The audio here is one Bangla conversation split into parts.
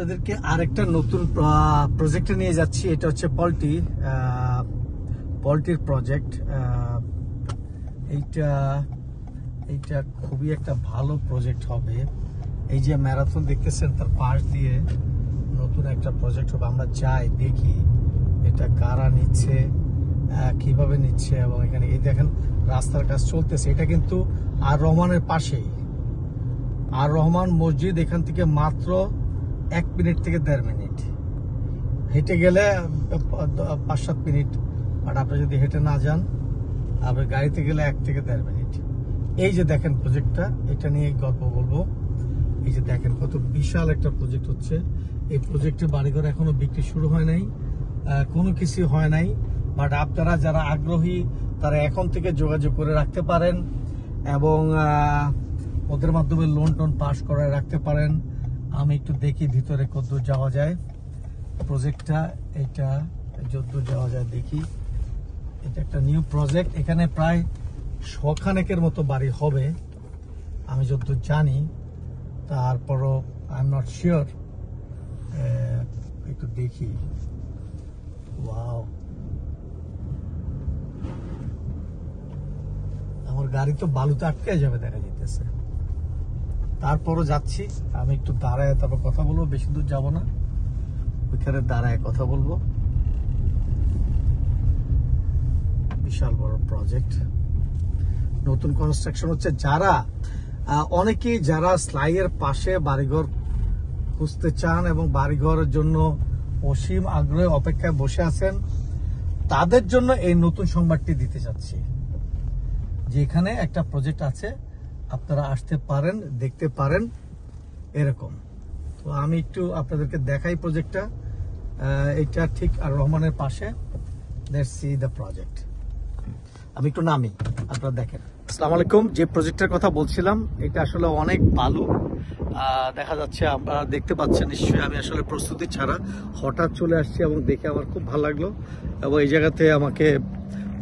আপনাদেরকে আরেকটা নতুন প্রজেক্টে নিয়ে যাচ্ছি। এটা হচ্ছে পল্টির প্রজেক্ট। এইটা খুবই একটা ভালো প্রজেক্ট হবে। এই যে ম্যারাথন দেখতেছেন, তার পাশ দিয়ে নতুন একটা প্রজেক্ট হবে। আমরা যাই দেখি এটা কারা নিচ্ছে, কিভাবে নিচ্ছে। এবং এখানে এই দেখেন রাস্তার কাজ চলতেছে। এটা কিন্তু আর রহমানের পাশেই। আর রহমান মসজিদ এখান থেকে মাত্র 1 মিনিট থেকে 1.5 মিনিট, হেঁটে গেলে 5-7 মিনিট। বাট আপনি যদি হেঁটে না যান, আপনি গাড়িতে গেলে 1 থেকে 1.5 মিনিট। এই যে দেখেন প্রজেক্টটা, এটা নিয়ে গল্প বলবো। এই যে দেখেন কত বিশাল একটা প্রজেক্ট হচ্ছে। এই প্রজেক্টের বাড়িঘর এখনো বিক্রি শুরু হয় নাই, কোনো কিছু হয় নাই। বাট আপনারা যারা আগ্রহী তারা এখন থেকে যোগাযোগ করে রাখতে পারেন এবং ওদের মাধ্যমে লোন পাস করায় রাখতে পারেন। আমি একটু দেখি ভিতরে কতদূর যাওয়া যায় প্রজেক্টটা। এটা যতদূর যাওয়া যায় দেখি। এটা একটা নিউ প্রজেক্ট। এখানে প্রায় 100 খানেকের মতো বাড়ি হবে আমি যতদূর জানি। তারপরও আই এম নট শিওর, একটু দেখি। ওয়াও, আমার গাড়ি তো বালুতে আটকে যাবে দেখা যাইতেছে। তারপরও যাচ্ছি আমি, একটু দাঁড়ায় তারপর কথা বলবো। বেশি দূর যাবো না, ওইখানে দাঁড়ায় কথা বলবো। বিশাল বড় প্রজেক্ট, নতুন কনস্ট্রাকশন হচ্ছে। অনেকেই যারা স্লাইয়ের পাশে বাড়িঘর খুঁজতে চান এবং বাড়িঘরের জন্য অসীম আগ্রহে অপেক্ষায় বসে আছেন, তাদের জন্য এই নতুন সংবাদটি দিতে চাচ্ছি যে এখানে একটা প্রজেক্ট আছে, আপনারা আসতে পারেন, দেখতে পারেন এরকম। তো আমি একটু আপনাদেরকে দেখাই প্রজেক্টটা। এটা ঠিক আর রহমানের পাশে। Let's see the project. আমি একটু নামি, আপনারা দেখেন। আসসালামু আলাইকুম। যে প্রজেক্টের কথা বলছিলাম, এটা আসলে অনেক বালু দেখা যাচ্ছে, আপনারা দেখতে পাচ্ছেন নিশ্চয়ই। আমি আসলে প্রস্তুতি ছাড়া হঠাৎ চলে আসছি এবং দেখে আমার খুব ভালো লাগলো। এবং এই জায়গাতে আমাকে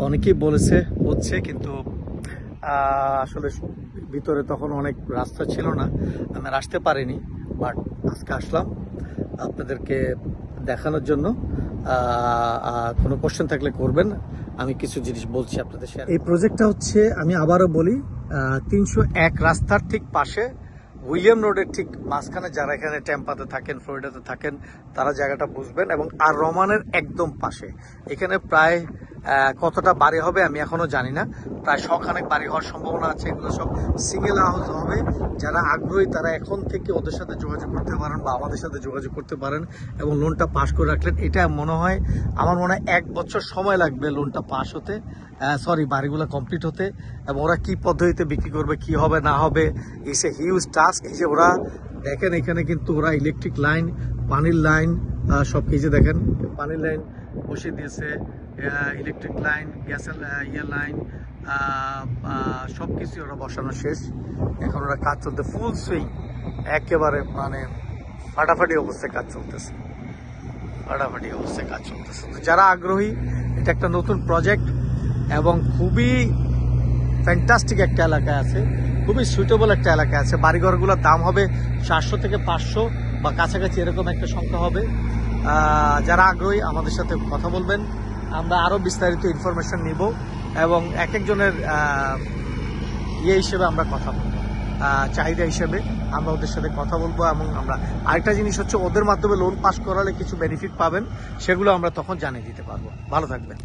অনেকেই বলেছে হচ্ছে, কিন্তু আসলে ভিতরে তখন অনেক রাস্তা ছিল না, আমি আর আসতে পারিনি। বাট আজকে আসলাম আপনাদেরকে দেখানোর জন্য। কোনো কোশ্চেন থাকলে করবেন, আমি কিছু জিনিস বলছি আপনাদের শেয়ার। এই প্রজেক্টটা হচ্ছে, আমি আবারও বলি, 301 রাস্তার ঠিক পাশে, উইলিয়াম রোডের ঠিক মাঝখানে। যারা এখানে টেম্পাতে থাকেন, ফ্লোরিডাতে থাকেন, তারা জায়গাটা বুঝবেন। এবং আর রহমানের একদম পাশে। এখানে প্রায় কতটা বাড়ি হবে আমি এখনো জানি না, প্রায় 100 খানেক বাড়ি হওয়ার সম্ভাবনা আছে। এগুলো সব সিঙ্গেল হাউস হবে। যারা আগ্রহী তারা এখন থেকে ওদের সাথে যোগাযোগ করতে পারেন বা আমাদের সাথে যোগাযোগ করতে পারেন এবং লোনটা পাস করে রাখলেন। এটা আমার মনে হয় 1 বছর সময় লাগবে লোনটা পাস হতে, বাড়িগুলো কমপ্লিট হতে। এবং ওরা কি পদ্ধতিতে বিক্রি করবে, কি হবে না হবে, ইটস এ হিউজ টাস্ক। এই যে ওরা দেখেন, এখানে কিন্তু ওরা ইলেকট্রিক লাইন, পানির লাইন, সব কিছু দেখেন, পানির লাইন বসিয়ে দিয়েছে, ইলেকট্রিক লাইন, গ্যাসের লাইন, সব কিছু ওরা বসানো শেষ। এখন ওরা কাজ চলতে ফুল সুইং, একেবারে ফাটাফাটি অবস্থায় কাজ চলতেছে। যারা আগ্রহী, এটা একটা নতুন প্রজেক্ট এবং খুবই ফ্যান্টাস্টিক একটা এলাকায় আছে, খুবই সুইটেবল একটা এলাকায় আছে। বাড়িঘরগুলোর দাম হবে 400 থেকে 500 বা কাছাকাছি এরকম একটা সংখ্যা হবে। যারা আগ্রহী আমাদের সাথে কথা বলবেন, আমরা আরো বিস্তারিত ইনফরমেশন নিব এবং এক একজনের হিসেবে আমরা কথা বলবো, চাহিদা হিসেবে আমরা ওদের সাথে কথা বলবো। এবং আমরা আরেকটা জিনিস হচ্ছে, ওদের মাধ্যমে লোন পাস করালে কিছু বেনিফিট পাবেন, সেগুলো আমরা তখন জানিয়ে দিতে পারবো। ভালো থাকবেন।